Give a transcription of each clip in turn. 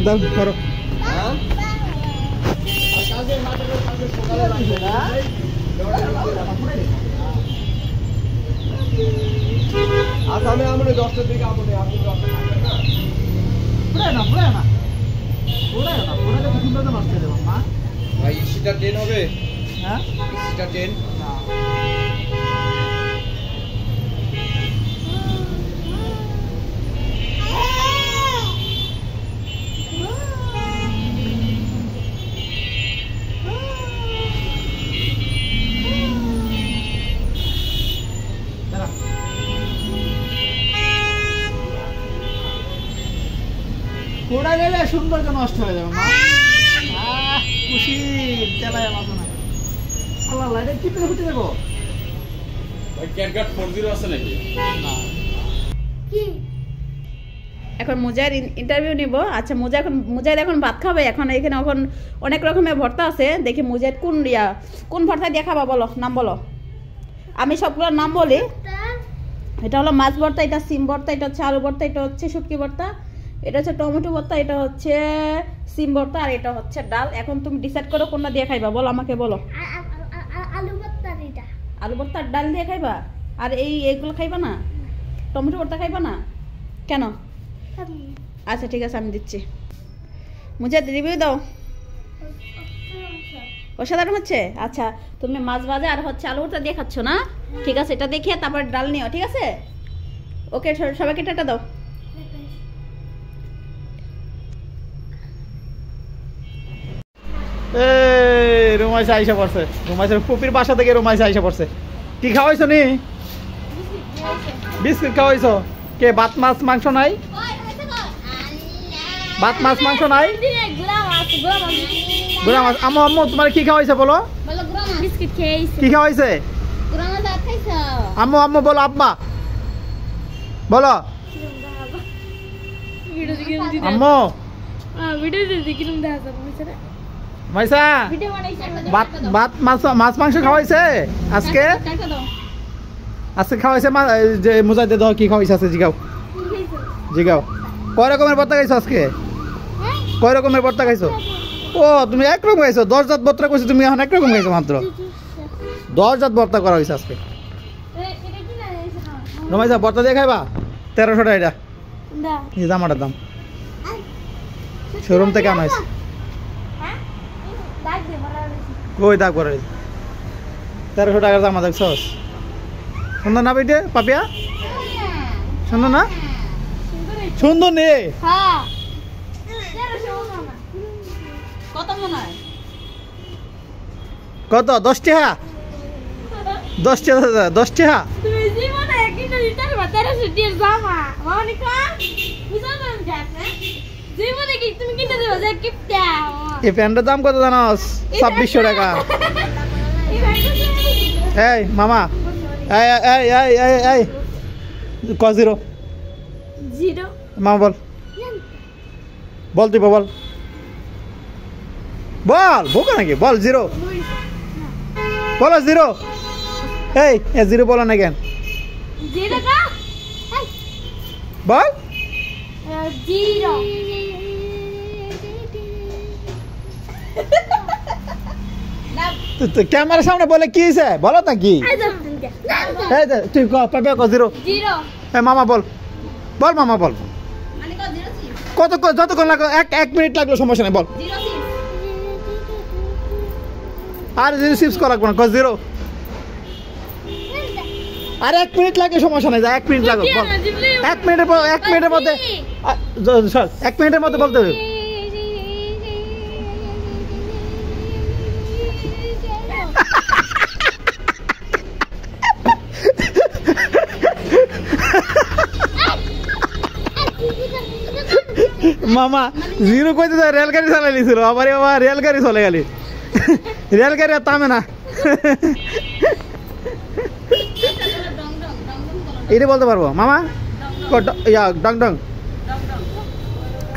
দাও করো আসামে আমরা 10টার দিকে আপনি 10টা থাকবেন না সুন্দর নষ্ট হয়ে যাবো মা ভাই সেটা 10 হবে হ্যাঁ সেটা 10 না কোড়া নিলে সৌন্দর্য নষ্ট হয়ে যাবে মা খুশি চালায় মাথা না আল্লাহ আল্লাহ এটা কি পেলে ফুটে দেবো ভাই ক্যাটগাট 40 আছে নাকি না এখন মুজাহির ইন্টারভিউ নিব আচ্ছা মুজাহিদ এখন ভাত খাবে এখন এখানে এখন অনেক রকমের ভর্তা আছে দেখি মুজাহিদ কোন ভর্তা দিয়ে খাবা বলো নাম বলো আমি সবগুলোর নাম বলি এটা হলো মাছ ভর্তা এটা সিম ভর্তা এটা হচ্ছে আলু ভর্তা এটা হচ্ছে শুটকি ভর্তা এটা হচ্ছে টমেটো ভর্তা এটা হচ্ছে সিম ভর্তা আর এটা হচ্ছে ডাল এখন তুমি ডিসাইড করো কোনটা দিয়ে খাইবা বলো আমাকে বলো আলু ভর্তা আর ডাল দিয়ে খাইবা আর এইগুলো খাইবা না টমেটো ভর্তা খাইবা না কেন আচ্ছা ঠিক আছে আমি দিচ্ছি মুজাহিদ রিভিউ দাও অসাধারণ হচ্ছে আচ্ছা তুমি মাছ ভাজা আর হচ্ছে আলু ভর্তা দিয়ে খাচ্ছ না ঠিক আছে এটা দেখিয়ে তারপর ডাল নিও ঠিক আছে ওকে সবাইকে টাটা দাও রুমাইসা আইসা পড়ছে রুমাইসার পুপির বাসা থেকে রুমাইসা আইসা পড়ছে কি খাওয়াইছো নি বিস্কুট খাওয়াইছো কে ভাত মাছ মাংস নাই ভাত মাছ মাংস নাই গুড়া মাছ আম্মু আম্মু তোমার কি খাওয়াইছে বলো কি খাওয়াইছে আম্মু আম্মু বলো আব্বা বলো আম্মু মাইসা ভাত মাছ মাংস খাওয়াইছে আজকে আজকে খাওয়াইছে যে মুজাহিদ দাও কি খাওয়াইছে আছে জিগাও কয় রকমের ভর্তা খাইছো আজকে কয় রকমের ভর্তা খাইছো ও তুমি একরকম খাইছো 10 জাত ভর্তা কইছো তুমি এখন একরকম খাইছো মাত্র 10 জাত ভর্তা করা হইছে আজকে রমাইসা ভর্তা দিয়ে খাইবা 1300 টাকা এটা এই জামাটার দাম শোরুম থেকে আনাইছে কই দাগ করে 1300 টাকার জামা দেখছস সুন্দর না বেটে পাপিয়া সুন্দর না সুন্দর নে কত 10 টাকা 10 টাকা 10 টাকা এই প্যান্টের দাম কত জানোস 2600 টাকা এই মামা এই ক জিরো মামা বল তুই বল বোকা নাকি বল জিরো বলো জিরো এই জিরো বলো না কেন বল ক্যামেরার সামনে বলে কি হয়েছে বলো না কি তুই পাপিয়া ক জিরো মামা বল মামা বল যতক্ষণ লাগলো 1 মিনিট লাগলো সমস্যা নেই বল আর জিরো সিপস করা লাগবে না ক জিরো আর 1 মিনিট লাগে সমস্যা নেই 1 মিনিট লাগবে বল 1 মিনিটের মধ্যে 1 মিনিটের মধ্যে বলতে হবে মামা জিরো কইতে রেলগাড়ি চালাই নিছিল আবার রেলগাড়ি চলে গেলি রেলগাড়ি আর থামে না এটা বলতে পারবো মামা ডং ডং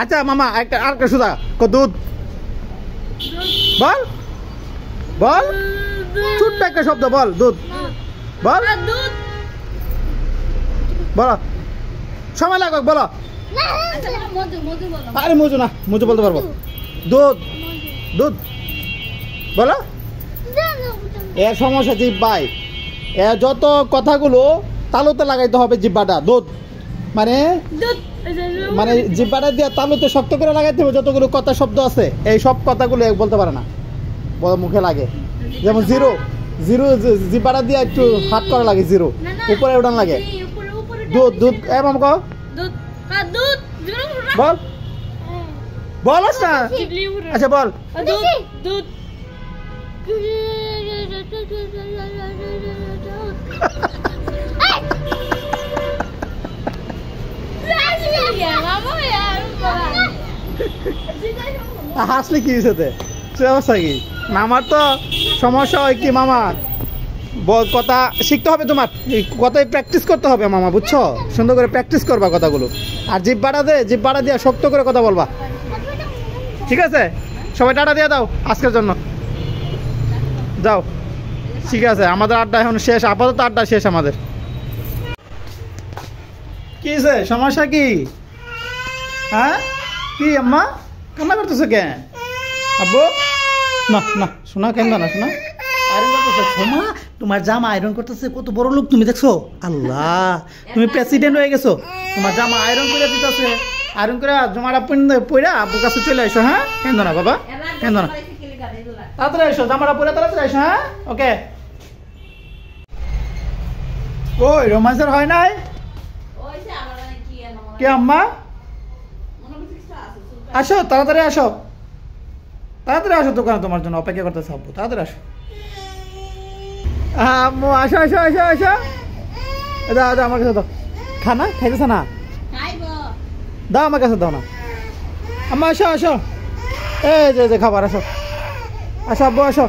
আচ্ছা মামা আর একটা সুদা দুধ বল ছোট্ট একটা শব্দ বল দুধ বল বলো সময় লাগবে বলো আচ্ছা মধু মধু বলো। আরে মজু না, মজু বলতে পারবো। দুধ দুধ বলো। এর সমস্যা জিব্বাই, এর যত কথাগুলো তালুতে লাগাইতে হবে জিব্বাটা। দুধ মানে দুধ মানে জিব্বাটা দিয়ে তালুতে শক্ত করে লাগাইতে হবে। যতগুলো কথা শব্দ আছে এই সব কথাগুলো বলতে পারে না, বড় মুখে লাগে। যেমন জিরো, জিরো জিব্বাটা দিয়ে একটু হাত করা লাগে, জিরো উপরে উঠান লাগে। দুধ দুধ এ মাম কো দুধ দুধ বল, বলস না। আচ্ছা বল। দুধ দুধ হাসলে কি হয়েছে? সমস্যা কি? আমার তো সমস্যা হয় কি মামা, কথা শিখতে হবে তোমার, কথায় প্র্যাকটিস করতে হবে মামা, বুঝছো? সুন্দর করে প্র্যাকটিস করবা কথাগুলো। আর জিব্বাটা দিয়ে শক্ত করে কথা বলবা, ঠিক আছে? সবাই টাটা দিয়ে দাও আজকের জন্য, যাও। ঠিক আছে, আমাদের আড্ডা এখন শেষ, আপাতত আড্ডা শেষ আমাদের। কি হয়েছে? সমস্যা কি? হ্যাঁ কি আম্মা কান্না করতেছো কেন? আব্বু না না শোনা কেন না শোনা, আয়রন করতেছে। সোমা তোমার জামা আয়রন করতেছে, কত বড় লোক তুমি দেখছো? আল্লাহ, তুমি প্রেসিডেন্ট হয়ে গেছো। তোমার জামা আয়রন করে দিতেছে, আয়রন করে জামাটা পইরা আব্বুর কাছে চলে আসো। হ্যাঁ কেন না বাবা, কেন না, তাড়াতাড়ি এসো, জামাটা পরে তাড়াতাড়ি এসো। হ্যাঁ ওকে। ওই রোমান্সের হয় নাই কে আম্মা? আসো তাড়াতাড়ি আসো, তাড়াতাড়ি আসো, দোকানে তোমার জন্য অপেক্ষা করতেছে আব্বু, তাড়াতাড়ি আসো। আম্মু আসো আসো আসো আসো, দাও দাও আমার কাছে দাও। খানা খাইতেছে না? দাও আমার কাছে দাও না। আম্মা আসো আসো, এই যে খাবার, আসো আসো আব্বু আসো।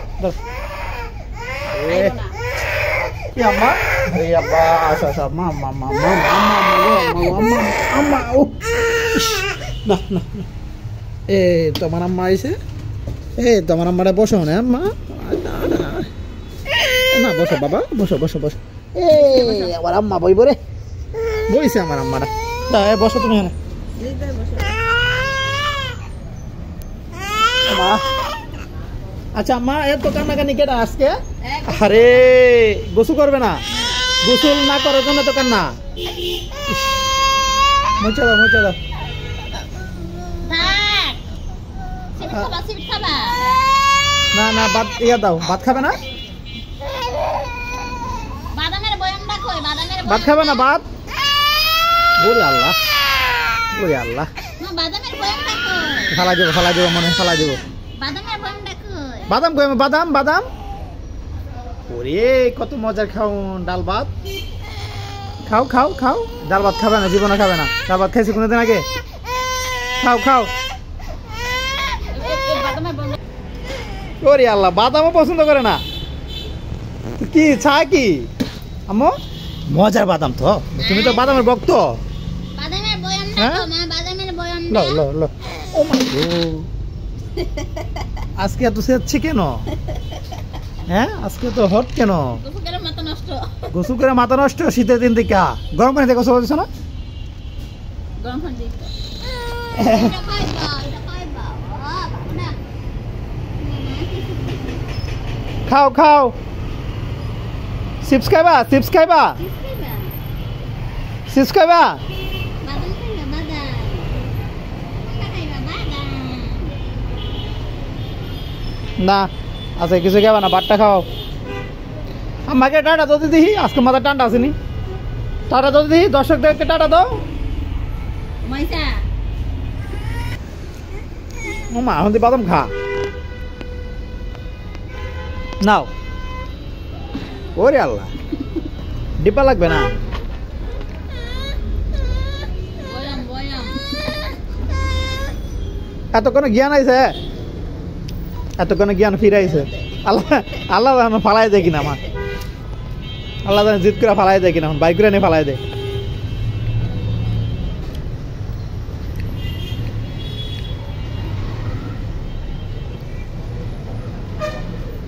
কি আম্মা? এই আব্বা আসো আসো, আম্মা আম্মা আম্মা আম্মা আম্মা আম্মা। ও না না, এ তোমার আম্মা আইছে, এ তোমার আম্মাটা বসো না আম্মা, না বসো বাবা, বসো বসো বসো। এ আমার আম্মা বইব রে, বইছে আমার আম্মাটা। বসো তুমি এখানে। আচ্ছা আম্মা, এত কান্নাকানি কেটা আজকে? আরে গোসল করবে না? গোসল না করার জন্য তো কান্না। মুছে দাও মুছে দাও। না না ভাত ইয়া দাও, ভাত খাবে না? ভাত খাবে না? ভাত বলি আল্লাহ, বলি আল্লাহ, ফালাই দেবো মনে হয়, ফালাই দেবো। বাদাম কই? বাদাম বাদাম, ওরে কত মজার খাওন, ডাল ভাত খাও খাও খাও। ডাল ভাত খাবে না? জীবনে খাবে না? ডাল ভাত খাইছি কোনোদিন আগে? খাও খাও। ওরে আল্লাহ, বাদামও পছন্দ করে না? কি চা কি আম্মু? মজার বাদাম তো, তুমি তো বাদামের ভক্ত। আজকে এত সেচ্ছে কেন? হ্যাঁ আজকে তো হট কেন? গোসল করে মাথা নষ্ট, শীতের দিন থেকে গরম পানি থেকে গোসল দিচ্ছ না? খাও খাও, চিপস খাইবা? চিপস খাইবা? চিপস খাইবা? না আচ্ছা কিছু খাবা না, ভাতটা খাও। আমাকে টাটা দাও দিদি, আজকে মাথা ঠান্ডা আসেনি। টাটা দাও দিদি, দর্শকদেরকে টাটা দাও। মা এখন বাদাম খা, নাও। ওরে আল্লাহ, ডিব্বা লাগবে না? এত কোনো জ্ঞান আইছে, এত কোনো জ্ঞান ফিরাইছে। আল্লাহ আল্লাহ ফালাই দেয় কিনা আমার, আল্লাহ জিদ করে ফালাই দেয় কিনা, বাইক করে নিয়ে ফালাই দেয়।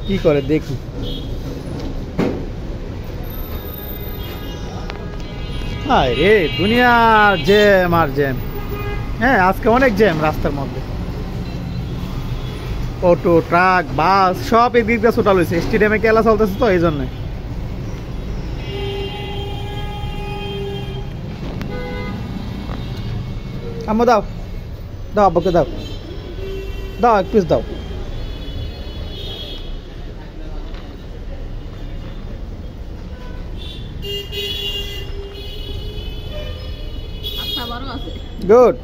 কি করে দেখি। হায় রে দুনিয়ার জ্যাম আর জ্যাম। হ্যাঁ আজকে অনেক জ্যাম রাস্তার মধ্যে, অটো ট্রাক বাস সব এই দিক দিয়ে ছোটাল হয়েছে, স্টেডিয়ামে খেলা চলতেছে তো এই জন্য। আম্মু দাও দাও, আব্বাকে দাও, দাও এক পিস দাও। Good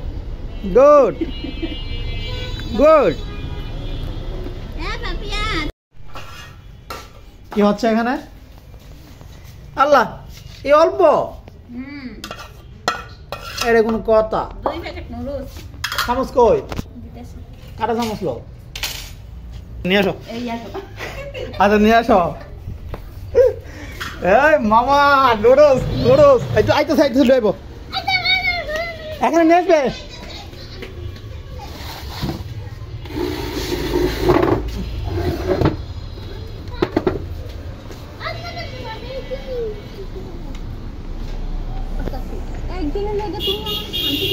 good good. কি হচ্ছে এখানে? আল্লাহ এই অল্প, এটা কোনো কথা? চামচ কই? কাটা চামচ লো, নিয়ে আসো। আচ্ছা নিয়ে আসো। এই মামা নুডলস নুডলস, এই তো আইতেছে আইতেছে, লইব এখানে নিয়ে আসবে।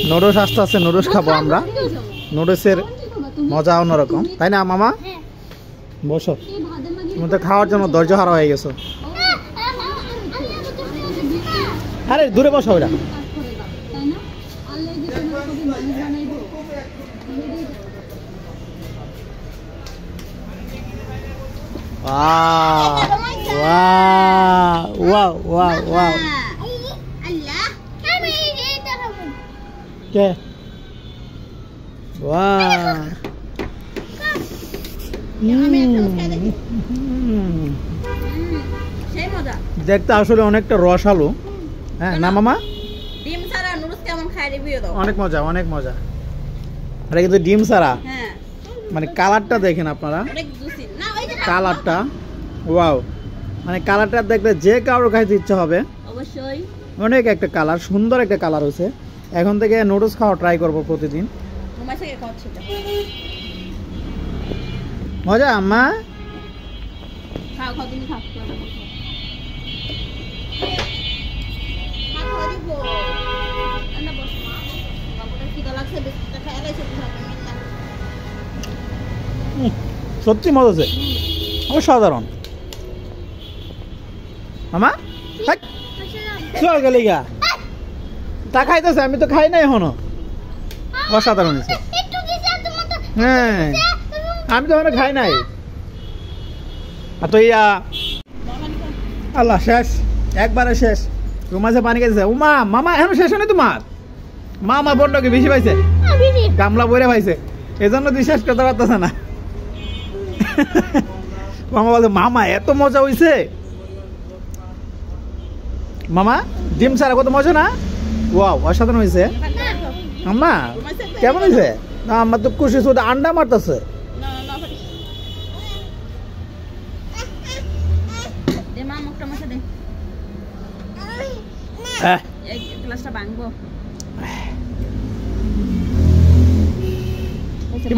নুডলস আসতে আসতে নুডলস খাবো আমরা, নুডলসের মজা অন্যরকম, তাই না মামা? বসো, তুমি তো খাওয়ার জন্য ধৈর্য হারা হয়ে গেছো। আরে দূরে বসো ওরা। কে দেখতে আসলে অনেকটা রসালো, হ্যাঁ না মামা? ডিম ছাড়া নুডলস কেমন খায় রিভিউ দাও। অনেক মজা অনেক মজা। এটা কিন্তু ডিম ছাড়া, হ্যাঁ মানে কালারটা দেখেন আপনারা, অনেক জুসি না ওই যে কালারটা, ওয়াও, মানে কালারটা দেখলে যে কারোর খাইতে ইচ্ছা হবে অবশ্যই। অনেক একটা কালার, সুন্দর একটা কালার হয়েছে। এখন থেকে নুডলস খাওয়া ট্রাই করব প্রতিদিন। মজা আম্মা? খাও খাও তুমি খাও। সত্যি মজা আছে, অসাধারণ। মামা চল গেলি গা, তা খাইতেছে, আমি তো খাই না এখনো। অসাধারণ হয়েছে, হ্যাঁ আমি তো এখনো খাই নাই। আর তো ইয়া আল্লাহ শেষ, একবারে শেষ। রুমাসে পানি খেয়েছে। উমা মামা এখনো শেষ হয়নি তোমার? মা আমার বড্ডকে বেশি পাইছে, গামলা বইরে পাইছে, এই জন্য তুই শেষ করতে পারতেছে না। মামা বলছে মামা এত মজা হয়েছে। মামা ডিম ছাড়া কত মজা না? ওয়াও অসাধারণ হয়েছে। আম্মা কেমন হয়েছে? না আমার তো খুশি, শুধু আন্ডা মারতেছে।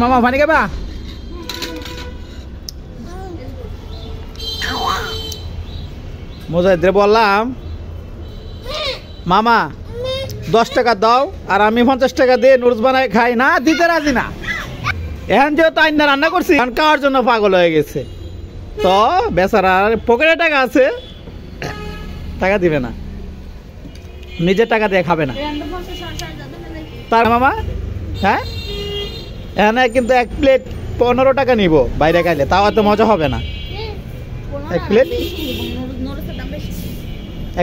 মামা পানি খাবা? মুজাহিদরে বললাম মামা 10 টাকা দাও আর আমি 50 টাকা দিয়ে নুডলস বানাই খাই, না দিতে রাজি না। এখন যেহেতু আইনা রান্না করছি, এখন খাওয়ার জন্য পাগল হয়ে গেছে। তো বেচারা পকেটে টাকা আছে, টাকা দিবে না, নিজের টাকা দিয়ে খাবে না। তার মামা হ্যাঁ এখানে কিন্তু 1 প্লেট 15 টাকা নিব বাইরে খাইলে, তাও এত মজা হবে না। 1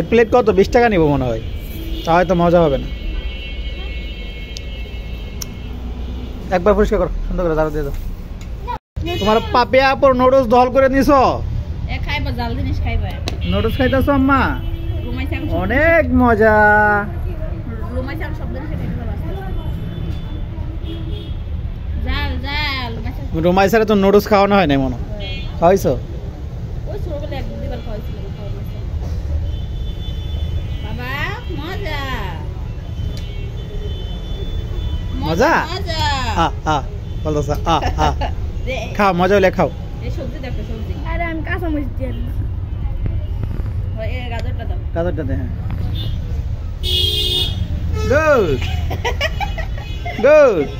প্লেট কত 20 টাকা নিব মনে হয়, তাও হয়তো মজা হবে না। একবার পরিষ্কার করো, সুন্দর করে দাঁড়া দিয়ে দাও। তোমার পাপিয়া পর নুডলস দল করে নিছো, নুডলস খাইতেছো আম্মা? অনেক মজা। রুমাই ছাড়া তো নুডলস খাওয়ানো হয় না মনে খাওয়াইছো? মজা বলতেছে খাও, মজা হলে খাও। গাজরটা দে, হ্যাঁ গুড